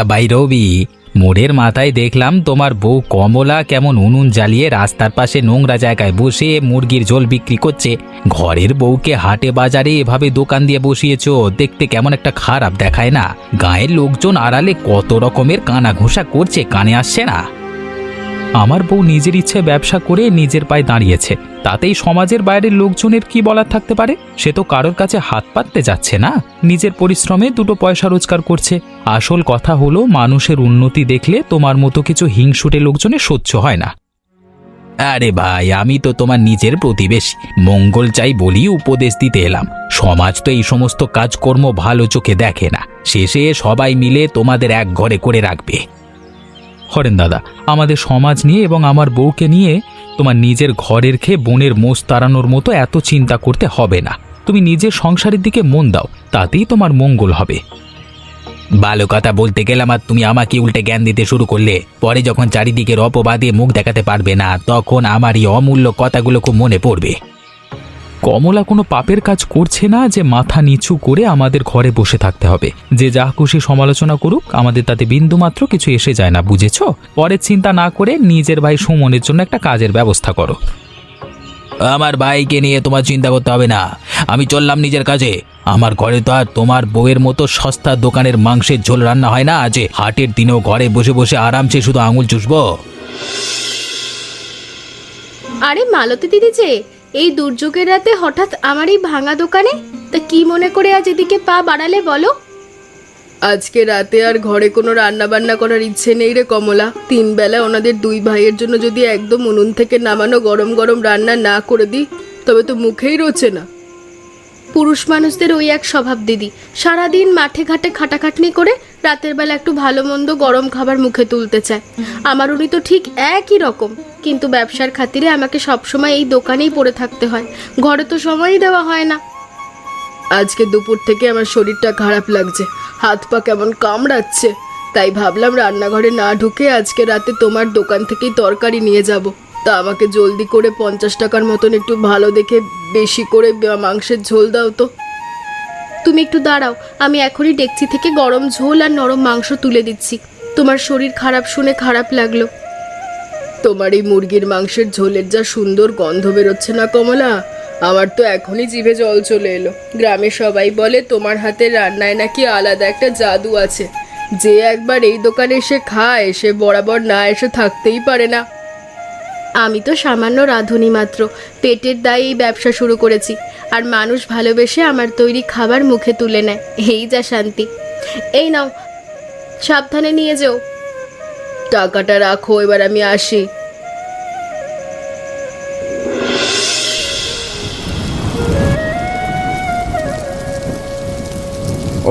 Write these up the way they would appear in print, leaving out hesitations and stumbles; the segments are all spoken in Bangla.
ভাই রবি, মোড়ের মাথায় দেখলাম তোমার বউ কমলা কেমন উনুন জ্বালিয়ে রাস্তার পাশে নোংরা জায়গায় বসে মুরগির ঝোল বিক্রি করছে। ঘরের বউকে হাটে বাজারে এভাবে দোকান দিয়ে বসিয়েছো, দেখতে কেমন একটা খারাপ দেখায় না? গায়ের লোকজন আড়ালে কত রকমের কানা ঘোষা করছে, কানে আসছে না? আমার বউ নিজের ইচ্ছে ব্যবসা করে নিজের পায়ে দাঁড়িয়েছে, তাতেই সমাজের বাইরের লোকজনের কি বলার থাকতে পারে? সে তো কারোর কাছে হাত পাততে যাচ্ছে না, নিজের পরিশ্রমে দুটো পয়সা রোজগার করছে। আসল কথা হলো, মানুষের উন্নতি দেখলে তোমার মতো কিছু হিংসুটে লোকজনের সহ্য হয় না। আরে ভাই, আমি তো তোমার নিজের প্রতিবেশী, মঙ্গল চাই বলি উপদেশ দিতে এলাম। সমাজ তো এই সমস্ত কাজকর্ম ভালো চোখে দেখে না, শেষে সবাই মিলে তোমাদের এক ঘরে করে রাখবে। হরেন দাদা, আমাদের সমাজ নিয়ে এবং আমার বউকে নিয়ে তোমার নিজের ঘরের খেয়ে বোনের মোষ তাড়ানোর মতো এত চিন্তা করতে হবে না। তুমি নিজের সংসারের দিকে মন দাও, তাতেই তোমার মঙ্গল হবে। ভালো কথা বলতে গেলাম আর তুমি আমাকে উল্টে জ্ঞান দিতে শুরু করলে। পরে যখন চারিদিকের অপবাদে মুখ দেখাতে পারবে না, তখন আমার এই অমূল্য কথাগুলো খুব মনে পড়বে। কমলা কোনো পাপের কাজ করছে না যে মাথা নিচু করে আমাদের ঘরে বসে থাকতে হবে। যে যা খুশি সমালোচনা করুক, আমাদের তাতে বিন্দুমাত্র কিছু এসে যায় না, বুঝেছ? পরের চিন্তা না করে নিজের ভাই সুমনের জন্য একটা কাজের ব্যবস্থা করো। আমার ভাইকে নিয়ে তোমার চিন্তা করতে হবে না, আমি চললাম নিজের কাজে। আমার ঘরে তো আর তোমার বউয়ের মতো সস্তা দোকানের মাংসের ঝোল রান্না হয় না যে হাটের দিনেও ঘরে বসে বসে আরামসে শুধু আঙুল চুষবো। আরে মালতী দিদি যে এই দুর্যোগের রাতে হঠাৎ আমার এই ভাঙা দোকানে, তা কি মনে করে আজ এদিকে পা বাড়ালে বলো? আজকে রাতে আর ঘরে কোনো রান্না বান্না করার ইচ্ছে নেই রে কমলা। 3 বেলা ওনাদের 2 ভাইয়ের জন্য যদি একদম উনুন থেকে নামানো গরম গরম রান্না না করে দিই, তবে তো মুখেই রোচে না। পুরুষ মানুষদের ওই এক স্বভাব দিদি, সারাদিন মাঠে ঘাটে খাটাখাটনি করে রাতের বেলা একটু ভালো মন্দ গরম খাবার মুখে তুলতে চায়। আমার উনি তো ঠিক একই রকম, কিন্তু ব্যবসার খাতিরে আমাকে সবসময় এই দোকানেই পড়ে থাকতে হয়, ঘরে তো সময়ই দেওয়া হয় না। আজকে দুপুর থেকে আমার শরীরটা খারাপ লাগছে, হাত পা কেমন কামড়াচ্ছে, তাই ভাবলাম রান্নাঘরে না ঢুকে আজকে রাতে তোমার দোকান থেকেই তরকারি নিয়ে যাব। তা আমাকে জলদি করে 50 টাকার মতন একটু ভালো দেখে বেশি করে মাংসের ঝোল দাও তো। তুমি একটু দাঁড়াও, আমি এখনই ডেকচি থেকে গরম ঝোল আর নরম মাংস তুলে দিচ্ছি। তোমার শরীর খারাপ শুনে খারাপ লাগলো। তোমার এই মুরগির মাংসের ঝোলের যা সুন্দর গন্ধ বেরোচ্ছে না কমলা, আমার তো এখনই জিভে জল চলে এলো। গ্রামে সবাই বলে তোমার হাতের রান্নায় নাকি আলাদা একটা জাদু আছে, যে একবার এই দোকানে এসে খায় সে বরাবর না এসে থাকতেই পারে না। আমি তো সামান্য রাঁধুনি মাত্র, পেটের দায়ে এই ব্যবসা শুরু করেছি, আর মানুষ ভালোবেসে আমার তৈরি খাবার মুখে তুলে নেয়, এই যা শান্তি। এই নাও, সাবধানে নিয়ে যেও। টাকাটা রাখো, এবার আমি আসি।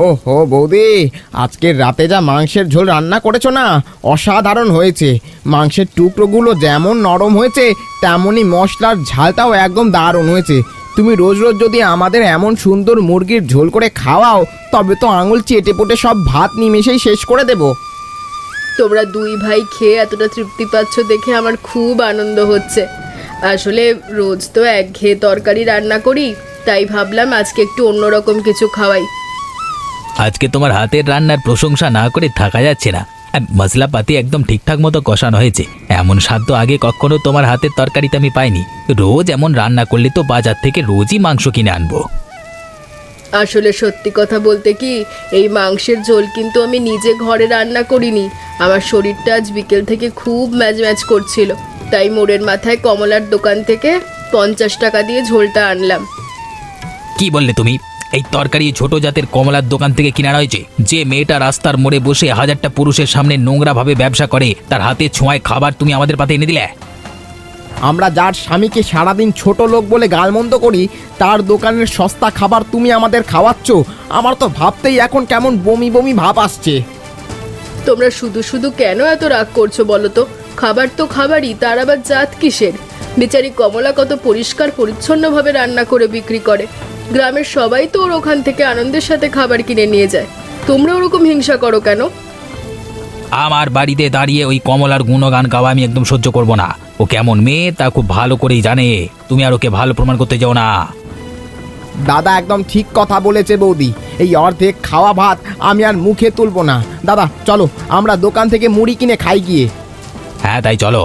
ওহো বৌদি, আজকের রাতে যা মাংসের ঝোল রান্না করেছো না, অসাধারণ হয়েছে। মাংসের টুকরোগুলো যেমন নরম হয়েছে, তেমনই মশলার ঝালটাও একদম দারুণ হয়েছে। তুমি রোজ রোজ যদি আমাদের এমন সুন্দর মুরগির ঝোল করে খাওয়াও, তবে তো আঙুল চেটে পুটে সব ভাত নিমেষেই শেষ করে দেব। তোমরা 2 ভাই খেয়ে এতটা তৃপ্তি পাচ্ছ দেখে আমার খুব আনন্দ হচ্ছে। আসলে রোজ তো একঘেয়ে তরকারি রান্না করি, তাই ভাবলাম আজকে একটু অন্যরকম কিছু খাওয়াই। আজকে তোমার হাতের রান্নার প্রশংসা না করে থাকা যাচ্ছে না। মশলাপাতি একদম ঠিকঠাক মতো কষানো হয়েছে, এমন স্বাদ তো আগে কখনো তোমার হাতের তরকারিতে আমি পাইনি। রোজ এমন রান্না করলে তো বাজার থেকে রোজই মাংস কিনে আনবো। আসলে সত্যি কথা বলতে কি, এই মাংসের ঝোল কিন্তু আমি নিজে ঘরে রান্না করিনি। আমার শরীরটা আজ বিকেল থেকে খুব ম্যাজ করছিল, তাই মোড়ের মাথায় কমলার দোকান থেকে 50 টাকা দিয়ে ঝোলটা আনলাম। কি বললে তুমি? এই তরকারি ছোট জাতের কমলার দোকান থেকে কিনা রয়েছে? যে মেয়েটা রাস্তার মোড়ে বসে হাজারটা পুরুষের সামনে নোংরাভাবে ব্যবসা করে, তার হাতে ছোঁয়ায় খাবার তুমি আমাদের পাতে এনে দিলে? আমরা যার স্বামীকে সারাদিন ছোট লোক বলে গালমন্দ করি, তার দোকানের সস্তা খাবার তুমি আমাদের খাওয়াচ্ছ। আমার তো ভাবতেই এখন কেমন বমি বমি ভাব আসছে। তোমরা শুধু শুধু কেন এত রাগ করছো বলো তো? খাবার তো খাবারই, তার আবার জাত কিসের? বেচারি কমলা কত পরিষ্কার পরিচ্ছন্নভাবে রান্না করে বিক্রি করে, গ্রামের সবাই তো ওর ওখান থেকে আনন্দের সাথে খাবার কিনে নিয়ে যায়। তোমরা ওরকম হিংসা করো কেন? আমার বাড়িতে দাঁড়িয়ে ওই কমলার গুণগান গাওয়া আমি একদম সহ্য করব না। ও কেমন মেয়ে তা খুব ভালো করেই জানে, তুমি আর ওকে ভালো প্রমাণ করতে যাও না। দাদা একদম ঠিক কথা বলেছে বৌদি। এই অর্ধেক খাওয়া ভাত আমি আর মুখে তুলবো না। দাদা চলো আমরা দোকান থেকে মুড়ি কিনে খাই গিয়ে। হ্যাঁ তাই চলো।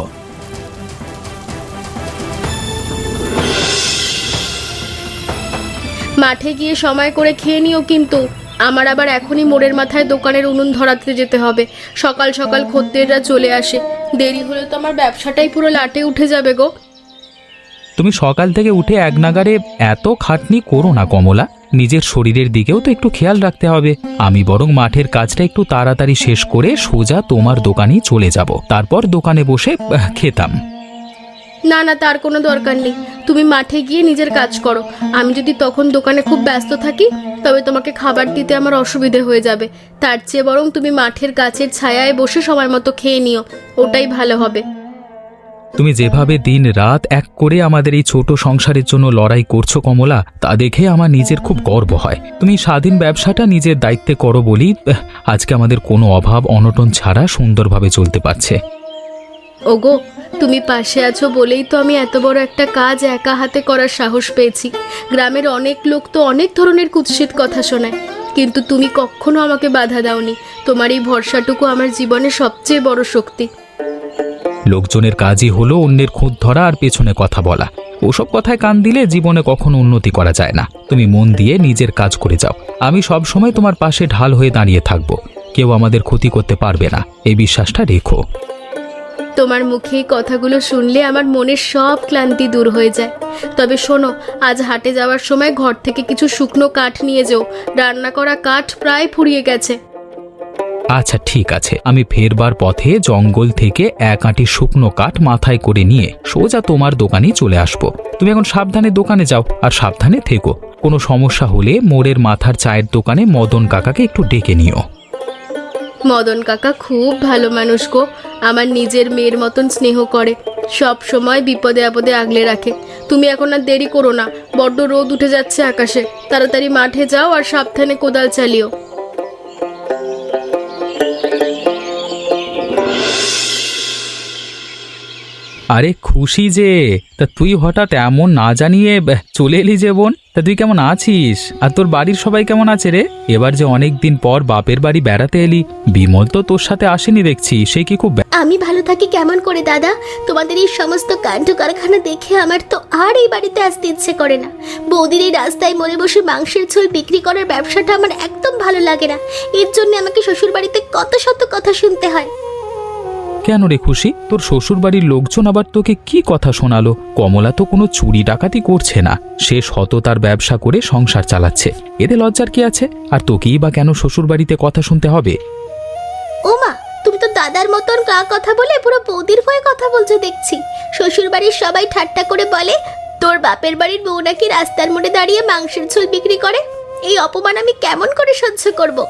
মাঠে গিয়ে সময় করে খেয়ে নিও কিন্তু। আমার আবার এখনই মোড়ের মাথায় দোকানের উনুন ধরাতে যেতে হবে। সকাল সকাল খদ্দেররা চলে আসে, দেরি হলে তো আমার ব্যবসাটাই পুরো লাটে উঠে যাবে গো। তুমি সকাল থেকে উঠে এক নাগাড়ে এত খাটনি করো না কমলা, নিজের শরীরের দিকেও তো একটু খেয়াল রাখতে হবে। আমি বরং মাঠের কাজটা একটু তাড়াতাড়ি শেষ করে সোজা তোমার দোকানেই চলে যাব, তারপর দোকানে বসে খেতাম। না না, তার কোনো দরকার নেই। তুমি মাঠে গিয়ে নিজের কাজ করো। আমি যদি তখন দোকানে খুব ব্যস্ত থাকি তবে তোমাকে খাবার দিতে আমার অসুবিধে হয়ে যাবে। তার চেয়ে বরং তুমি মাঠের গাছের ছায়ায় বসে সময় মতো খেয়ে নিও, ওটাই ভালো হবে। তুমি যেভাবে দিন রাত এক করে আমাদের এই ছোট সংসারের জন্য লড়াই করছো কমলা, তা দেখে আমার নিজের খুব গর্ব হয়। তুমি স্বাধীন ব্যবসাটা নিজের দায়িত্বে করো বলি আজকে আমাদের কোনো অভাব অনটন ছাড়া সুন্দরভাবে চলতে পারছে। ওগো, তুমি পাশে আছো বলেই তো আমি এত বড় একটা কাজ একা হাতে করার সাহস পেয়েছি। গ্রামের অনেক লোক তো অনেক ধরনের কুৎসিত কথা শোনায়, কিন্তু তুমি কখনো আমাকে বাধা দাওনি। তোমার এই ভরসাটুকু আমার জীবনের সবচেয়ে বড় শক্তি। লোকজনের কাজই হলো অন্যের খুঁত ধরা আর পেছনে কথা বলা। ওসব কথায় কান দিলে জীবনে কখনো উন্নতি করা যায় না। তুমি মন দিয়ে নিজের কাজ করে যাও, আমি সব সময় তোমার পাশে ঢাল হয়ে দাঁড়িয়ে থাকবো। কেউ আমাদের ক্ষতি করতে পারবে না, এই বিশ্বাসটা রেখো। তোমার মুখে এই কথাগুলো শুনলে আমার মনের সব ক্লান্তি দূর হয়ে যায়। তবে শোনো, আজ হাটে যাওয়ার সময় ঘর থেকে কিছু শুকনো কাঠ নিয়ে যেও। রান্না করা কাঠ প্রায় ফুরিয়ে গেছে। আচ্ছা ঠিক আছে, আমি ফেরবার পথে জঙ্গল থেকে এক আঁটি শুকনো কাঠ মাথায় করে নিয়ে সোজা তোমার দোকানেই চলে আসবো। তুমি এখন সাবধানে দোকানে যাও আর সাবধানে থেকো। কোনো সমস্যা হলে মোড়ের মাথার চায়ের দোকানে মদন কাকাকে একটু ডেকে নিও। মদন কাকা খুব ভালো মানুষ গো, আমার নিজের মেয়ের মতন স্নেহ করে, সব সময় বিপদে আপদে আগলে রাখে। তুমি এখন আর দেরি করো না, বড্ড রোদ উঠে যাচ্ছে আকাশে। তাড়াতাড়ি মাঠে যাও আর সাবধানে কোদাল চালিও। আরে খুশি যে, তা তুই হঠাৎ এমন না জানিয়ে চলে এলি যে বোন। তা তুই কেমন আছিস? আর তোর বাড়ির সবাই কেমন আছে রে? এবার যে অনেক দিন পর বাপের বাড়ি বেড়াতে এলি, বিমল তো তোর সাথে আসেনি দেখছি। সে কি খুব আমি ভালো থাকি কেমন করে দাদা? তোমাদের এই সমস্ত কাণ্ড কারখানা দেখে আমার তো আর এই বাড়িতে আসতে ইচ্ছে করে না। বৌদির এই রাস্তায় মোড়ে বসে মাংসের ঝোল বিক্রি করার ব্যবসাটা আমার একদম ভালো লাগে না। এর জন্য আমাকে শ্বশুর বাড়িতে কত শত কথা শুনতে হয়। কেন রে খুশি, তোর শ্বশুর বাড়ির লোকজন আবার তোকে কি কথা শোনালো? কমলা তো কোনো চুরি ডাকাতি করছে না, সে সততার ব্যবসা করে সংসার চালাচ্ছে। এতে লজ্জার কি আছে? আর তোকেই বা কেন শ্বশুর বাড়িতে কথা শুনতে হবে? ওমা, তুমি তো দাদার মতন গা কথা বলে পুরো বৌদির হয়ে কথা বলছো দেখছি। শ্বশুর বাড়ির সবাই ঠাট্টা করে বলে তোর বাপের বাড়ির বউ নাকি রাস্তার মোড়ে দাঁড়িয়ে মাংসের ঝোল বিক্রি করে। এই অপমান আমি কেমন করে সহ্য করব?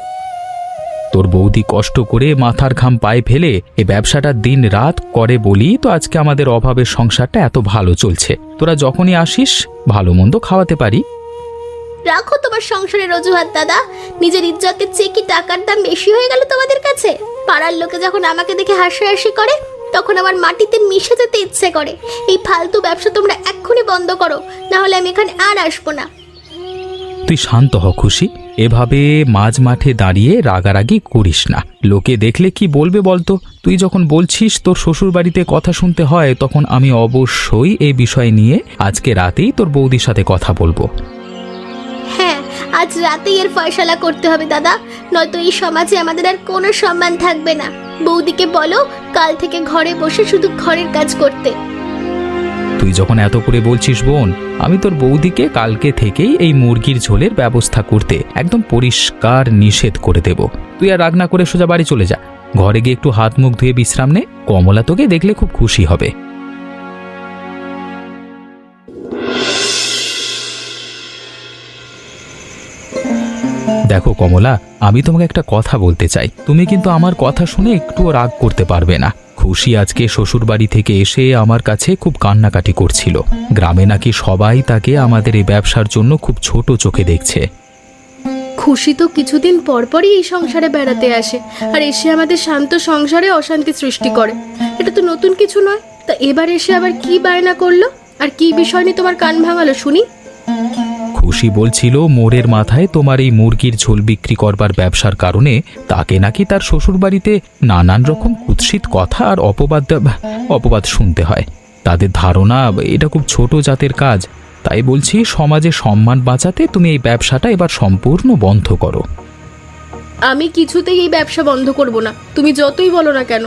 তোর বৌদি কষ্ট করে মাথার ঘাম পায়ে ফেলে এই ব্যবসাটা দিন রাত করে বলি তো আজকে আমাদের অভাবের সংসারটা এত ভালো চলছে। তোরা যখনই আসিস ভালো মন্দ খাওয়াতে পারি। রাখো তোমার সংসারের অজুহাত দাদা। নিজের ইজ্জতের চেয়ে কি টাকার দাম বেশি হয়ে গেল তোমাদের কাছে? পাড়ার লোকে যখন আমাকে দেখে হাসাহাসি করে তখন আমার মাটিতে মিশে যেতে ইচ্ছে করে। এই ফালতু ব্যবসা তোমরা এক্ষুনি বন্ধ করো, না হলে আমি এখানে আর আসবো না। তুই শান্ত হ খুশি, এভাবে মাঝ মাঠে দাঁড়িয়ে রাগারাগি করিস না। লোকে দেখলে কি বলবে বলতো? তুই যখন বলছিস তোর শ্বশুর বাড়িতে কথা শুনতে হয়, তখন আমি অবশ্যই এই বিষয় নিয়ে আজকে রাতেই তোর বৌদির সাথে কথা বলবো। হ্যাঁ, আজ রাতেই এর ফয়সালা করতে হবে দাদা, নয়তো এই সমাজে আমাদের আর কোনো সম্মান থাকবে না। বৌদিকে বলো কাল থেকে ঘরে বসে শুধু ঘরের কাজ করতে। তুই যখন এত করে বলছিস বোন, আমি তোর বৌদিকে কালকে থেকেই এই মুরগির ঝোলের ব্যবস্থা করতে একদম পরিষ্কার নিষেধ করে দেব। তুই আর রাগ না করে সোজা বাড়ি চলে যা, ঘরে গিয়ে একটু হাত মুখ ধুয়ে বিশ্রাম নে। কমলা তোকে দেখলে খুব খুশি হবে। দেখো কমলা, আমি তোমাকে একটা কথা বলতে চাই। তুমি কিন্তু আমার কথা শুনে একটুও রাগ করতে পারবে না। খুশি আজকে শ্বশুর বাড়ি থেকে এসে আমার কাছে খুব কান্নাকাটি করছিল। গ্রামে নাকি সবাই তাকে আমাদের এই ব্যবসার জন্য খুব ছোট চোখে দেখছে। খুশি তো কিছুদিন পরপরই এই সংসারে বেড়াতে আসে, আর এসে আমাদের শান্ত সংসারে অশান্তি সৃষ্টি করে। এটা তো নতুন কিছু নয়। তা এবার এসে আবার কি বায়না করলো আর কি বিষয় নিয়ে তোমার কান ভাঙালো শুনি? খুশি বলছিল মোড়ের মাথায় তোমার এই মুরগির ঝোল বিক্রি করবার ব্যবসার কারণে তাকে নাকি তার শ্বশুরবাড়িতে নানান রকম কুৎসিত কথা আর অপবাদ শুনতে হয়। তাদের ধারণা এটা খুব ছোট জাতের কাজ। তাই বলছি, সমাজে সম্মান বাঁচাতে তুমি এই ব্যবসাটা এবার সম্পূর্ণ বন্ধ করো। আমি কিছুতেই এই ব্যবসা বন্ধ করব না, তুমি যতই বলো না কেন।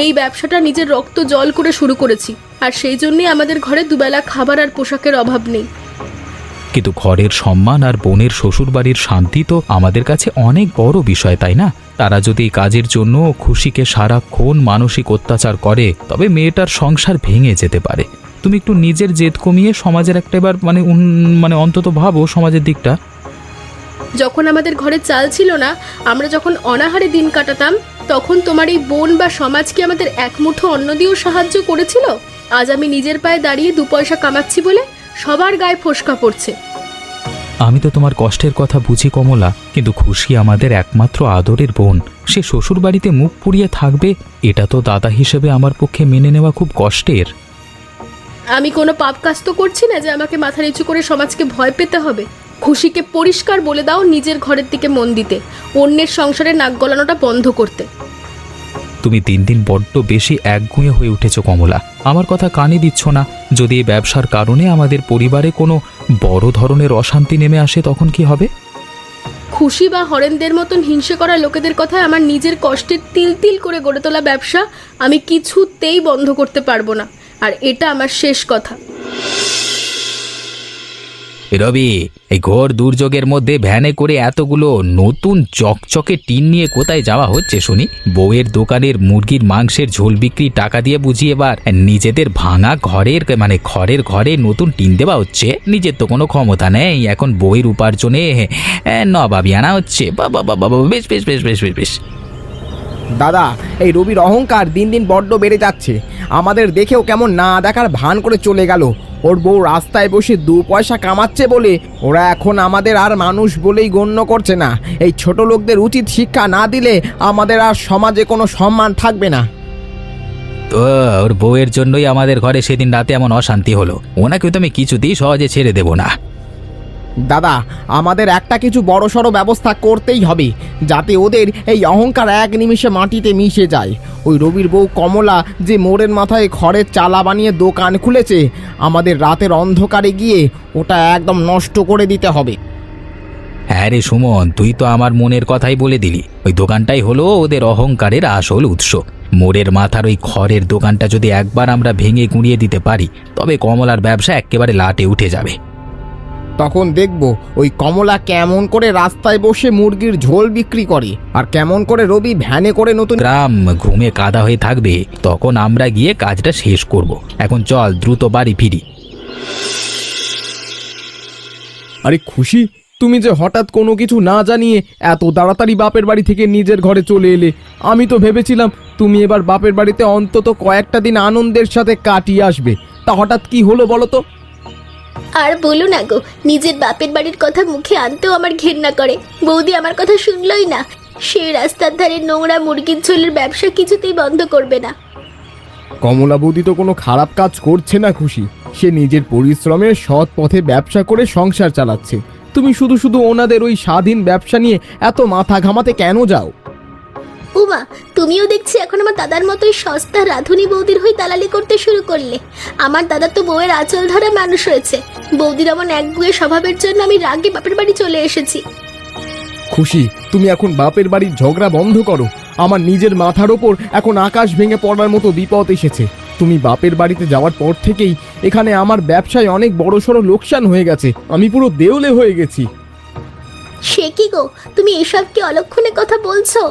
এই ব্যবসাটা নিজের রক্ত জল করে শুরু করেছি, আর সেই জন্যই আমাদের ঘরে দুবেলা খাবার আর পোশাকের অভাব নেই। কিন্তু ঘরের সম্মান আর বোনের শ্বশুরবাড়ির শান্তি তো আমাদের কাছে অনেক বড় বিষয়, তাই না? তারা যদি এই কাজের জন্য খুশিকে সারাক্ষণ মানসিক অত্যাচার করে, তবে মেয়েটার সংসার ভেঙে যেতে পারে। তুমি একটু নিজের জেদ কমিয়ে সমাজের একটাবার মানে অন্তত ভাবো সমাজের দিকটা। যখন আমাদের ঘরে চাল ছিল না, আমরা যখন অনাহারে দিন কাটাতাম, তখন তোমার এই বোন বা সমাজ কি আমাদের এক মুঠো অন্ন দিয়েও সাহায্য করেছিল? আজ আমি নিজের পায়ে দাঁড়িয়ে 2 পয়সা কামাচ্ছি বলে সবার গায়ে ফোসকা পড়ছে। আমি তো তোমার কষ্টের কথা বুঝি কমলা, কিন্তু খুশি আমাদের একমাত্র আদরের বোন। সে শ্বশুরবাড়িতে মুখ পুড়িয়ে থাকবে, এটা তো দাদা হিসেবে আমার পক্ষে মেনে নেওয়া খুব কষ্টের। আমি কোনো পাপ কাজ তো করছি না যে আমাকে মাথা নিচু করে সমাজকে ভয় পেতে হবে। খুশিকে পরিষ্কার বলে দাও নিজের ঘরের দিকে মন দিতে, অন্যের সংসারে নাক গলানোটা বন্ধ করতে। তুমি দিন দিন বড্ড বেশি একগুঁয়ে হয়ে উঠেছ কমলা। আমার কথা কানে দিচ্ছ না। যদি এই ব্যবসার কারণে আমাদের পরিবারে কোনো বড় ধরনের অশান্তি নেমে আসে, তখন কি হবে? খুশি বা হরেনদের মতন হিংসে করা লোকেদের কথায় আমার নিজের কষ্টের তিল তিল করে গড়ে তোলা ব্যবসা আমি কিছুতেই বন্ধ করতে পারবো না, আর এটা আমার শেষ কথা। রবি, এই ঘোর দুর্যোগের মধ্যে ভ্যানে করে এতগুলো নতুন চকচকে টিন নিয়ে কোথায় যাওয়া হচ্ছে শুনি? বউয়ের দোকানের মুরগির মাংসের ঝোল বিক্রি টাকা দিয়ে বুঝি এবার নিজেদের ভাঙা খড়ের ঘরে নতুন টিন দেওয়া হচ্ছে। নিজের তো কোনো ক্ষমতা নেই, এখন বউয়ের উপার্জনে নবাবি আনা হচ্ছে। বাবা বাবা, বেশ বেশ বেশ বেশ বেশ বেশ। দাদা, এই রবির অহংকার দিন দিন বড্ড বেড়ে যাচ্ছে। আমাদের দেখেও কেমন না দেখার ভান করে চলে গেল। ওর বউ রাস্তায় বসে 2 পয়সা কামাচ্ছে বলে ওরা এখন আমাদের আর মানুষ বলেই গণ্য করছে না। এই ছোট লোকদের উচিত শিক্ষা না দিলে আমাদের আর সমাজে কোনো সম্মান থাকবে না। তো ওর বউয়ের জন্যই আমাদের ঘরে সেদিন রাতে এমন অশান্তি হলো। ওনাকে তো আমি কিছুতেই সহজে ছেড়ে দেব না। দাদা, আমাদের একটা কিছু বড়সড় ব্যবস্থা করতেই হবে, যাতে ওদের এই অহংকার এক নিমিষে মাটিতে মিশে যায়। ওই রবির বউ কমলা যে মোড়ের মাথায় খড়ের চালা বানিয়ে দোকান খুলেছে, আমাদের রাতের অন্ধকারে গিয়ে ওটা একদম নষ্ট করে দিতে হবে। হ্যাঁ রে সুমন, তুই তো আমার মনের কথাই বলে দিলি। ওই দোকানটাই হলো ওদের অহংকারের আসল উৎস। মোড়ের মাথার ওই খড়ের দোকানটা যদি একবার আমরা ভেঙে গুঁড়িয়ে দিতে পারি, তবে কমলার ব্যবসা একেবারে লাটে উঠে যাবে। তখন দেখব ওই কমলা কেমন করে রাস্তায় বসে মুরগির ঝোল বিক্রি করে, আর কেমন করে রবি ভ্যানে করে নতুন গ্রাম ঘুমে কাদা হয়ে থাকবে। তখন আমরা গিয়ে কাজটা শেষ করব। এখন চল দ্রুত বাড়ি ফিরি। আরে খুশি, তুমি যে হঠাৎ কোনো কিছু না জানিয়ে এত তাড়াতাড়ি বাপের বাড়ি থেকে নিজের ঘরে চলে এলে। আমি তো ভেবেছিলাম তুমি এবার বাপের বাড়িতে অন্তত কয়েকটা দিন আনন্দের সাথে কাটিয়ে আসবে। তা হঠাৎ কি হলো বলো তো? আর বলো না গো, নিজের বাপের বাড়ির কথা মুখে আনতেও আমার ঘেন্না করে। বৌদি আমার কথা শুনলই না। সে রাস্তার ধারে নোংরা মুরগির ঝোলের ব্যবসা কিছুতেই বন্ধ করবে না। কমলা বৌদি তো কোনো খারাপ কাজ করছে না খুশি। সে নিজের পরিশ্রমে সৎ পথে ব্যবসা করে সংসার চালাচ্ছে। তুমি শুধু শুধু ওনাদের ওই স্বাধীন ব্যবসা নিয়ে এত মাথা ঘামাতে কেন যাও? উমা, তুমিও দেখছি এখন আমার দাদার মতোই সস্তা রাধুনী বৌদির হয়ে দালালি করতে শুরু করলে। আমার দাদা তো বউয়ের আঁচল ধরা মানুষ হয়েছে। বৌদির এমন একগুঁয়ে স্বভাবের জন্য আমি রাগে বাপের বাড়ি চলে এসেছি। খুশি, তুমি এখন বাপের বাড়ির ঝগড়া বন্ধ করো। আমার নিজের মাথার ওপর এখন আকাশ ভেঙে পড়ার মতো বিপদ এসেছে। তুমি বাপের বাড়িতে যাওয়ার পর থেকেই এখানে আমার ব্যবসায় অনেক বড়সড় লোকসান হয়ে গেছে। আমি পুরো দেউলে হয়ে গেছি। সে কি গো, তুমি এসব কি অলক্ষণে কথা বলছো?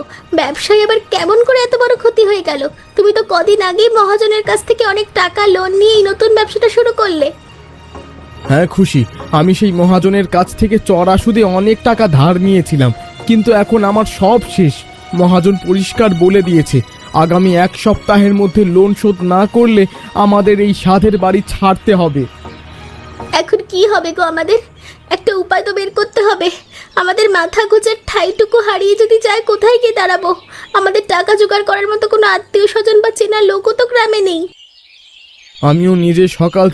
ব্যবসায় আবার কেমন করে এত বড় ক্ষতি হয়ে গেল? তুমি তো কদিন আগেই মহাজনের কাছ থেকে অনেক টাকা লোন নিয়ে এই নতুন ব্যবসাটা শুরু করলে। হ্যাঁ খুশি, আমি সেই মহাজনের কাছ থেকে চড়া সুদে অনেক টাকা ধার নিয়েছিলাম, কিন্তু এখন আমার সব শেষ। মহাজন পরিষ্কার বলে দিয়েছে, আগামী 1 সপ্তাহের মধ্যে লোন শোধ না করলে আমাদের এই সাধের বাড়ি ছাড়তে হবে। এখন কি হবে গো আমাদের? একটা উপায় তো বের করতে হবে। আমাদের মাথা গোজার ঠাইটুকু হারিয়ে যদি যায়, কোথায় গিয়ে দাঁড়াবো? আমাদের টাকা জোগাড় করার মতো কোনো আত্মীয় স্বজন বা চেনা লোকও তো গ্রামে নেই। আমিও নিজে সকাল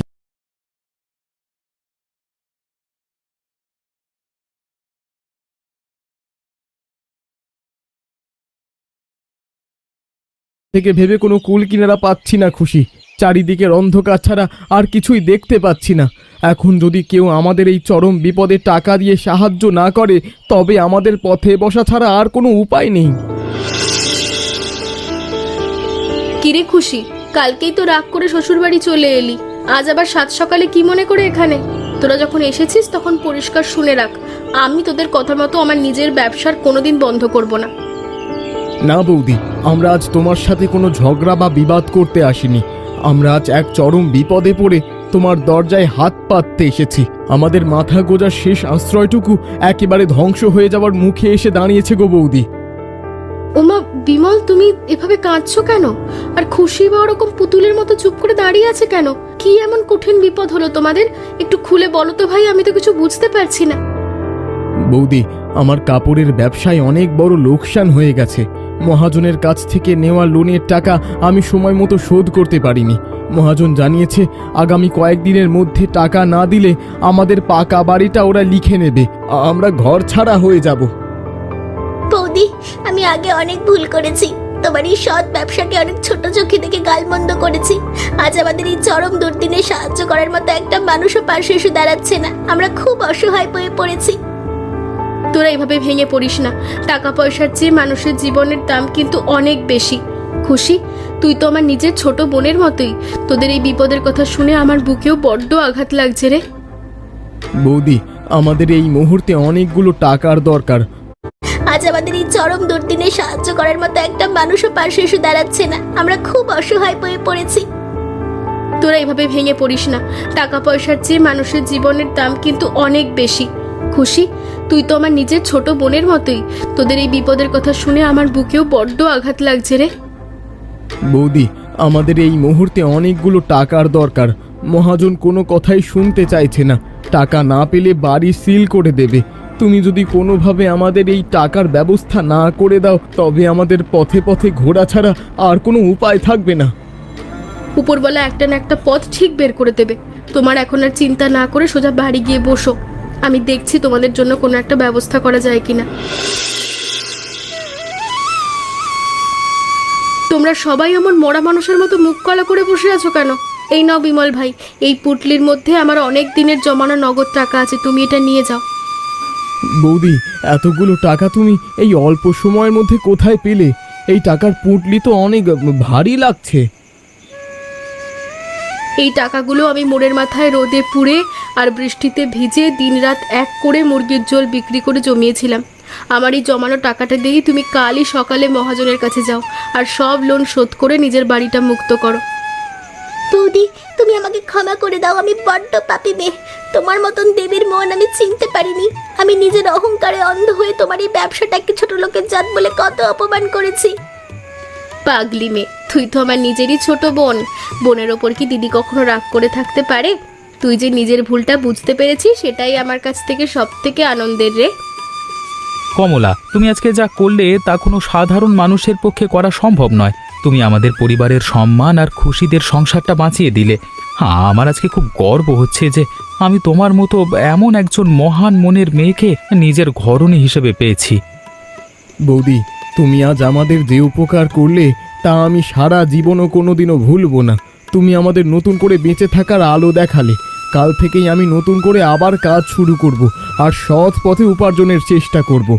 থেকে ভেবে কোনো কুল কিনারা পাচ্ছি না খুশি। চারিদিকের অন্ধকার ছাড়া আর কিছুই দেখতে পাচ্ছি না। এখন যদি কেউ আমাদের এই চরম বিপদে টাকা দিয়ে সাহায্য না করে, তবে আমাদের পথে বসা ছাড়া আর কোনো উপায় নেই। কিরে খুশি, কালকেই তো রাগ করে শ্বশুরবাড়ি চলে এলি, আজ আবার সাত সকালে কি মনে করে এখানে? তোরা যখন এসেছিস তখন পরিষ্কার শুনে রাখ, আমি তোদের কথা মতো আমার নিজের ব্যবসার কোনোদিন বন্ধ করব না। না বৌদি, আমরা আজ তোমার সাথে কোনো ঝগড়া বা বিবাদ করতে আসিনি। আমরা আজ এক চরম বিপদে পড়ে তোমার দরজায় হাত পাততে এসেছি। আমাদের মাথা গোজার শেষ আশ্রয়টুকু একেবারে ধ্বংস হয়ে যাওয়ার মুখে এসে দাঁড়িয়েছে গো বৌদি। ওমা বিমল, তুমি এভাবে কাঁদছো কেন? আর খুশি বা ওরকম পুতুলের মতো চুপ করে দাঁড়িয়ে আছে কেন? কি এমন কঠিন বিপদ হলো তোমাদের? একটু খুলে বলো তো ভাই, আমি তো কিছু বুঝতে পারছি না। বৌদি, আমার কাপড়ের ব্যবসায় অনেক বড় লোকসান হয়ে গেছে। মহাজনের কাছ থেকে নেওয়া লোনের টাকা আমি সময় মতো শোধ করতে পারিনি। মহাজন জানিয়েছে আগামী কয়েকদিনের মধ্যে টাকা না দিলে আমাদের পাকা বাড়িটা ওরা লিখে নেবে, আমরা ঘর ছাড়া হয়ে যাব। বৌদি, আমি আগে অনেক ভুল করেছি, তোমার এই সৎ ব্যবসাকে অনেক ছোট চোখে দেখে গালমন্দ করেছি। আজ আমাদের এই চরম দুর্দিনে সাহায্য করার মতো একটা মানুষও পাশে এসে দাঁড়াচ্ছে না। আমরা খুব অসহায় হয়ে পড়েছি। তোরা এইভাবে ভেঙে পড়িস না, টাকা পয়সার চেয়ে মানুষের জীবনের দাম কিন্তু অনেক বেশি। খুশি, তুই তো আমার নিজের ছোট বোনের মতোই। তোদের এই বিপদের কথা শুনে আমার বুকেও বড্ড আঘাত লাগছে রে। বৌদি, আমাদের এই মুহূর্তে অনেকগুলো টাকার দরকার। আজ আমাদের এই চরম দুর্দিনে সাহায্য করার মতো একটা মানুষও পাশে এসে দাঁড়াচ্ছে না। আমরা খুব অসহায় হয়ে পড়েছি। তোরা এইভাবে ভেঙে পড়িস না, টাকা পয়সার চেয়ে মানুষের জীবনের দাম কিন্তু অনেক বেশি। খুশি, তুই তো আমার নিজের ছোট বোনের মতোই। তোদের এই বিপদের কথা শুনে আমার বুকেও বড্ড আঘাত লাগছে রে। বৌদি, আমাদের এই মুহূর্তে অনেকগুলো টাকার দরকার। মহাজন কোনো কথাই শুনতে চাইছে না। টাকা না পেলে বাড়ি সিল করে দেবে। তুমি যদি কোনোভাবে আমাদের এই টাকার ব্যবস্থা না করে দাও, তবে আমাদের পথে পথে ঘোরা ছাড়া আর কোনো উপায় থাকবে না। উপরওয়ালা একটা না একটা পথ ঠিক বের করে দেবে। তোমার এখন আর চিন্তা না করে সোজা বাড়ি গিয়ে বসো, আমি দেখছি তোমাদের জন্য কোনো একটা ব্যবস্থা করা যায় কিনা। তোমরা সবাই এমন মরা মানুষের মতো মুখ কালা করে বসে আছো কেন? এই নাও বিমল ভাই, এই পুটলির মধ্যে আমার অনেক দিনের জমানো নগদ টাকা আছে, তুমি এটা নিয়ে যাও। বৌদি, এতগুলো টাকা তুমি এই অল্প সময়ের মধ্যে কোথায় পেলে? এই টাকার পুঁটলি তো অনেক ভারী লাগছে। এই টাকাগুলো আমি মোড়ের মাথায় রোদে পুড়ে আর বৃষ্টিতে ভিজে দিনরাত এক করে মুরগির ঝোল বিক্রি করে জমিয়েছিলাম। আমার এই জমানো টাকাটা দিয়েই তুমি কালই সকালে মহাজনের কাছে যাও আর সব লোন শোধ করে নিজের বাড়িটা মুক্ত করো। বৌদি, তুমি আমাকে ক্ষমা করে দাও, আমি বড্ড পাপী মেয়ে। তোমার মতন দেবীর মন আমি চিনতে পারিনি। আমি নিজের অহংকারে অন্ধ হয়ে তোমার এই ব্যবসাটাকে ছোট লোকের জাত বলে কত অপমান করেছি। পাগলি মেয়ে, তুই তো আমার নিজেরই ছোট বোন। বোনের ওপর কি দিদি কখনো রাগ করে থাকতে পারে? তুই যে নিজের ভুলটা বুঝতে পেরেছিস সেটাই আমার কাছ থেকে সব থেকে আনন্দের রে। কমলা, তুমি আজকে যা করলে তা কোনো সাধারণ মানুষের পক্ষে করা সম্ভব নয়। তুমি আমাদের পরিবারের সম্মান আর খুশিদের সংসারটা বাঁচিয়ে দিলে। আমার আজকে খুব গর্ব হচ্ছে যে আমি তোমার মতো এমন একজন মহান মনের মেয়েকে নিজের ঘরণী হিসেবে পেয়েছি। বৌদি, তুমি আজ আমাদের যে উপকার করলে তা আমি সারা জীবনও কোনোদিনও ভুলবো না। তুমি আমাদের নতুন করে বেঁচে থাকার আলো দেখালে। কাল থেকেই আমি নতুন করে আবার কাজ শুরু করব আর সৎ পথে উপার্জনের চেষ্টা করব।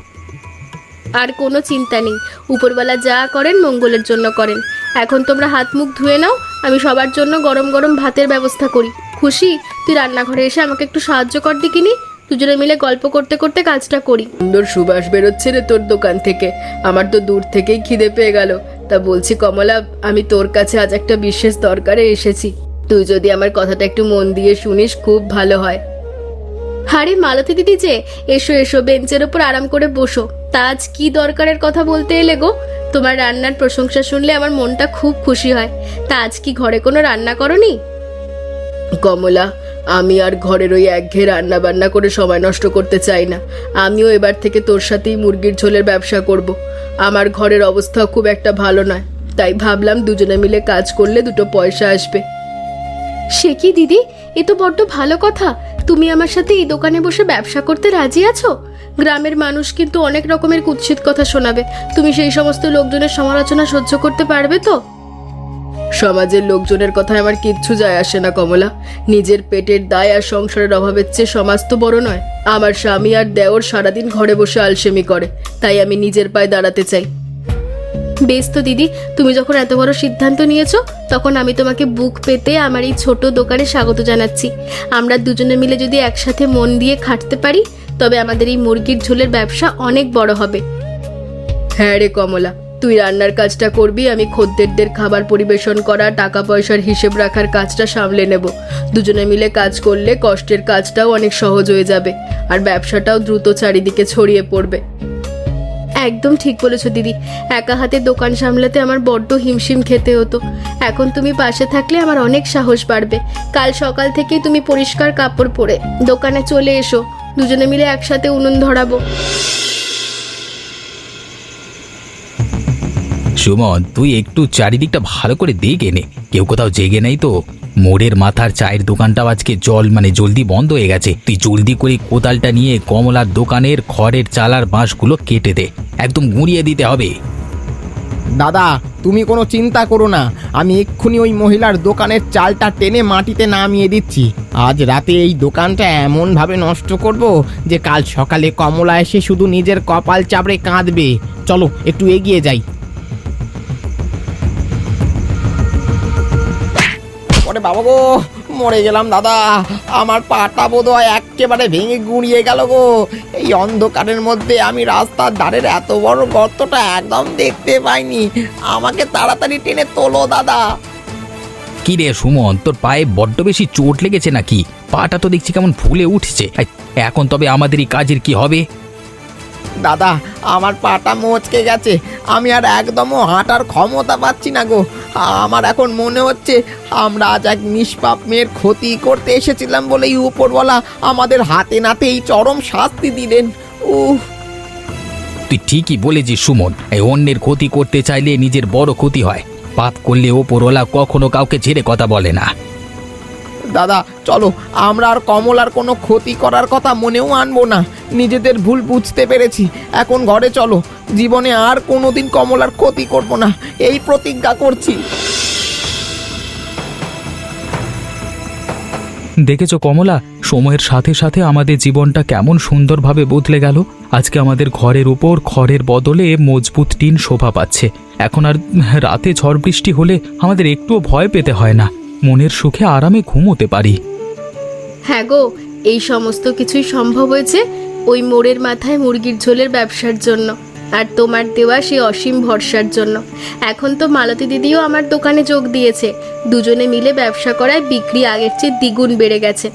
আর কোনো চিন্তা নেই, উপরওয়ালা যা করেন মঙ্গলের জন্য করেন। এখন তোমরা হাত মুখ ধুয়ে নাও, আমি সবার জন্য গরম গরম ভাতের ব্যবস্থা করি। খুশি, তুই রান্নাঘরে এসে আমাকে একটু সাহায্য কর দেখিনি? দুজনে মিলে গল্প করতে করতে কাজটা করি। সুন্দর সুবাস বেরোচ্ছে রে তোর দোকান থেকে। আমার তো দূর থেকেই খিদে পেয়ে গেল। তা বলছি কমলা, আমি তোর কাছে আজ একটা বিশেষ দরকারে এসেছি। তুই যদি আমার কথাটা একটু মন দিয়ে শুনিস খুব ভালো হয়। আরে মালতী দিদি যে, এসো এসো, বেঞ্চের ওপর আরাম করে বসো। তা আজ কি দরকারের কথা বলতে এলে গো? তোমার রান্নার প্রশংসা শুনলে আমার মনটা খুব খুশি হয়। তা আজ কি ঘরে কোনো রান্না করনি? কমলা, আমি আর ঘরের ওই একঘেয়ে রান্না বান্না করে সময় নষ্ট করতে চাই না। আমিও এবার থেকে তোর সাথেই মুরগির ঝোলের ব্যবসা করব। আমার ঘরের অবস্থা খুব একটা ভালো নয়, তাই ভাবলাম দুজনে মিলে কাজ করলে দুটো পয়সা আসবে। সে কি দিদি, এ তো বড্ড ভালো কথা। তুমি আমার সাথে এই দোকানে বসে ব্যবসা করতে রাজি আছো? গ্রামের মানুষ কিন্তু অনেক রকমের কুৎসিত কথা শোনাবে, তুমি সেই সমস্ত লোকজনের সমালোচনা সহ্য করতে পারবে তো? সমাজের লোকজনের কথায় আমার কিচ্ছু যায় আসে না কমলা। নিজের পেটের দায় আর সংসারের অভাবের চেয়ে সমাজ তো বড় নয়। আমার স্বামী আর দেওর সারাদিন ঘরে বসে আলসেমি করে, তাই আমি নিজের পায়ে দাঁড়াতে চাই। বেশ তো দিদি, তুমি যখন এত বড় সিদ্ধান্ত নিয়েছো, তখন আমি তোমাকে বুক পেতে আমার এই ছোট দোকানে স্বাগত জানাচ্ছি। আমরা দুজনে মিলে যদি একসাথে মন দিয়ে খাটতে পারি, তবে আমাদের এই মুরগির ঝোলের ব্যবসা অনেক বড় হবে। হ্যাঁ রে কমলা, তুই রান্নার কাজটা করবি, আমি খদ্দেরদের খাবার পরিবেশন করা, টাকা পয়সার হিসেব রাখার কাজটা সামলে নেব। দুজনে মিলে কাজ করলে কষ্টের কাজটাও অনেক সহজ হয়ে যাবে, আর ব্যবসাটাও দ্রুত চারিদিকে ছড়িয়ে পড়বে। একদম ঠিক বলেছো দিদি, একা হাতে দোকান সামলাতে আমার বড্ড হিমশিম খেতে হতো। এখন তুমি পাশে থাকলে আমার অনেক সাহস বাড়বে। কাল সকাল থেকেই তুমি পরিষ্কার কাপড় পরে দোকানে চলে এসো, দুজনে মিলে একসাথে উনুন ধরাবো। সুমন, তুই একটু চারিদিকটা ভালো করে দেখে নে, কেউ কোথাও জেগে নেই তো। মোড়ের মাথার চায়ের দোকানটাও আজকে জলদি বন্ধ হয়ে গেছে। তুই জলদি করে কোদালটা নিয়ে কমলার দোকানের খড়ের চালার বাঁশগুলো কেটে দে, একদম গুঁড়িয়ে দিতে হবে। দাদা, তুমি কোনো চিন্তা করো না, আমি এক্ষুনি ওই মহিলার দোকানের চালটা টেনে মাটিতে নামিয়ে দিচ্ছি। আজ রাতে এই দোকানটা এমনভাবে নষ্ট করব যে কাল সকালে কমলা এসে শুধু নিজের কপাল চাপড়ে কাঁদবে। চলো একটু এগিয়ে যাই। ওরে বাবা গো, মরে গেলাম দাদা, আমার পাটা বোধহয় একেবারে ভেঙে গুঁড়িয়ে গেল গো। এই অন্ধকারের মধ্যে আমি রাস্তার ধারের এত বড় গর্তটা একদম দেখতে পাইনি। আমাকে তাড়াতাড়ি টেনে তোলো দাদা। কি রে সুমন, তোর পায়ে বড্ড বেশি চোট লেগেছে নাকি? পাটা তো দেখছি কেমন ফুলে উঠছে। এখন তবে আমাদের এই কাজের কি হবে? দাদা, আমার পাটা মচকে গেছে, আমি আর একদমও হাঁটার ক্ষমতা পাচ্ছি না গো। আমার এখন মনে হচ্ছে আমরা আজ এক নিষ্পাপ মেয়ের ক্ষতি করতে এসেছিলাম বলেই উপরওয়ালা আমাদের হাতে নাতে এই চরম শাস্তি দিলেন। উহ, তুই ঠিকই বলেছিস সুমন, এই অন্যের ক্ষতি করতে চাইলে নিজের বড় ক্ষতি হয়। পাপ করলে ওপরওয়ালা কখনো কাউকে ছেড়ে কথা বলে না। দাদা চলো, আমরা আর কমলার কোনো ক্ষতি করার কথা মনেও আনবো না। নিজেদের ভুল বুঝতে পেরেছি, এখন ঘরে চলো। জীবনে আর কোনোদিন কমলার ক্ষতি করব না, এই প্রতিজ্ঞা করছি। দেখেছো কমলা, সময়ের সাথে সাথে আমাদের জীবনটা কেমন সুন্দরভাবে বদলে গেল। আজকে আমাদের ঘরের উপর খড়ের বদলে মজবুত টিন শোভা পাচ্ছে। এখন আর রাতে ঝড় বৃষ্টি হলে আমাদের একটুও ভয় পেতে হয় না, মনের সুখে আরামে ঘুমোতে পারি। হ্যাঁ গো, এই সমস্ত কিছুই সম্ভব হয়েছে ওই মোড়ের মাথায় মুরগির ঝোলের ব্যবসার জন্য, আর তোমার দেওয়া সেই অসীম ভরসার জন্য। এখন তো মালতী দিদিও আমার দোকানে যোগ দিয়েছে, দুজনে মিলে ব্যবসা করায় বিক্রি আগের চেয়ে দ্বিগুণ বেড়ে গেছে।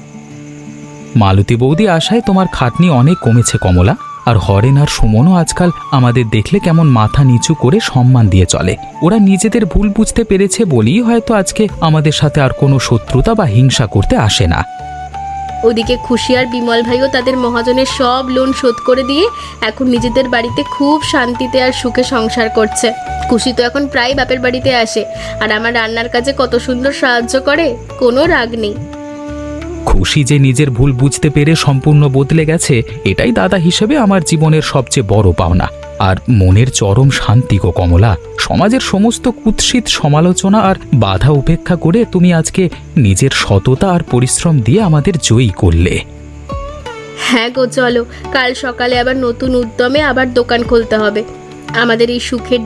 মালতী বৌদি আশায় তোমার খাটনি অনেক কমেছে কমলা। আর হরেন আর সুমনও আজকাল আমাদের দেখলে কেমন মাথা নিচু করে সম্মান দিয়ে চলে। ওরা নিজেদের ভুল বুঝতে পেরেছে বলেই হয়তো আজকে আমাদের সাথে আর কোনো শত্রুতা বা হিংসা করতে আসে না। ওদিকে খুশি আর বিমল ভাইও তাদের মহাজনের সব লোন শোধ করে দিয়ে এখন নিজেদের বাড়িতে খুব শান্তিতে আর সুখে সংসার করছে। খুশি তো এখন প্রায় বাপের বাড়িতে আসে, আর আমার রান্নার কাজে কত সুন্দর সাহায্য করে, কোনো রাগ নেই। খুশি যে নিজের ভুল বুঝতে পেরে সম্পূর্ণ বদলে গেছে, এটাই দাদা হিসেবে আমার জীবনের সবচেয়ে বড় পাওনা। আর মনের চরম শান্তি গো কমলা। সমাজের সমস্ত কুৎসিত সমালোচনা আর বাধা উপেক্ষা করে তুমি আজকে নিজের সততা আর পরিশ্রম দিয়ে আমাদের জয়ী করলে। হ্যাঁ গো, চলো কাল সকালে আবার নতুন উদ্যমে আবার দোকান খুলতে হবে। আমাদের এই সুখের